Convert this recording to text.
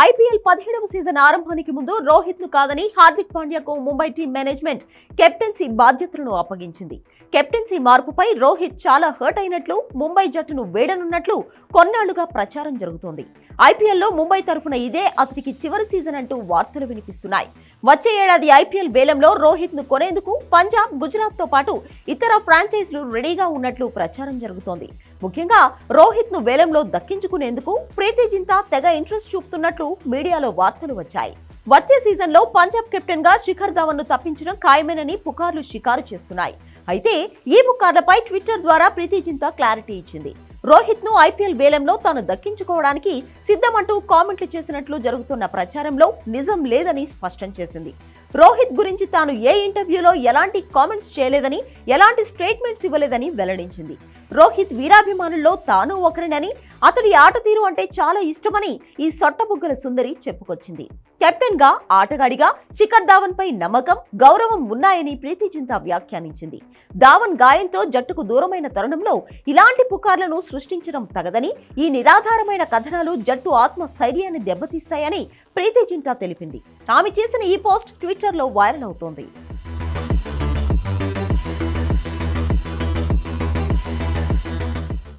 IPL 17వ season ఆరంభానికి ముందు రోహిత్ ను కాదని హార్దిక్ పాండ్యాకు ముంబై టీం మేనేజ్మెంట్ కెప్టెన్సీ బాధ్యతలను అప్పగించింది. కెప్టెన్సీ మార్పుపై రోహిత్ చాలా హర్ట్ అయినట్లు, ముంబై జట్టును వేడనున్నట్లు కొన్నాళ్లుగా ప్రచారం జరుగుతోంది. ఐపీఎల్లో ముంబై తరపున ఇదే అతనికి చివరి సీజన్ అంటూ వార్తలు వినిపిస్తున్నాయి. వచ్చే ఏడాది ఐపీఎల్ వేలంలో రోహిత్ ను కొనేందుకు పంజాబ్, గుజరాత్ తో పాటు ఇతర ఫ్రాంచైజీలు రెడీగా ఉన్నట్లు ప్రచారం జరుగుతోంది. ముఖ్యంగా రోహిత్ ను వేలంలో దక్కించుకునేందుకు ప్రీతి జింతా తెగ ఇంట్రెస్ట్ చూపుతున్నట్లు మీడియాలో వార్తలు వచ్చాయి. వచ్చే సీజన్ లో పంజాబ్ కెప్టెన్ గా శిఖర్ ధవన్ ను తప్పించడం ఖాయమేనని పుకార్లు షికారు చేస్తున్నాయి. అయితే ఈ పుకార్లపై ట్విట్టర్ ద్వారా ప్రీతి జింతా క్లారిటీ ఇచ్చింది. రోహిత్ ను ఐపీఎల్ వేలంలో తాను దక్కించుకోవడానికి సిద్ధమంటూ కామెంట్లు చేసినట్లు జరుగుతున్న ప్రచారంలో నిజం లేదని స్పష్టం చేసింది. రోహిత్ గురించి తాను ఏ ఇంటర్వ్యూలో ఎలాంటి కామెంట్స్ చేయలేదని, ఎలాంటి స్టేట్మెంట్స్ ఇవ్వలేదని వెల్లడించింది. రోహిత్ వీరాభిమానుల్లో తాను ఒకరినని, అతడి ఆట తీరు అంటే చాలా ఇష్టమని ఈ సొట్టబుగ్గల సుందరి చెప్పుకొచ్చింది. కెప్టెన్ గా, ఆటగాడిగా శిఖర్ ధావన్ పై నమ్మకం, గౌరవం ఉన్నాయని ప్రీతి జింతా వ్యాఖ్యానించింది. ధావన్ గాయంతో జట్టుకు దూరమైన తరుణంలో ఇలాంటి పుకార్లను సృష్టించడం తగదని, ఈ నిరాధారమైన కథనాలు జట్టు ఆత్మస్థైర్యాన్ని దెబ్బతీస్తాయని ప్రీతి జింతా తెలిపింది. ఆమె చేసిన ఈ పోస్ట్ ట్విట్టర్లో వైరల్ అవుతోంది.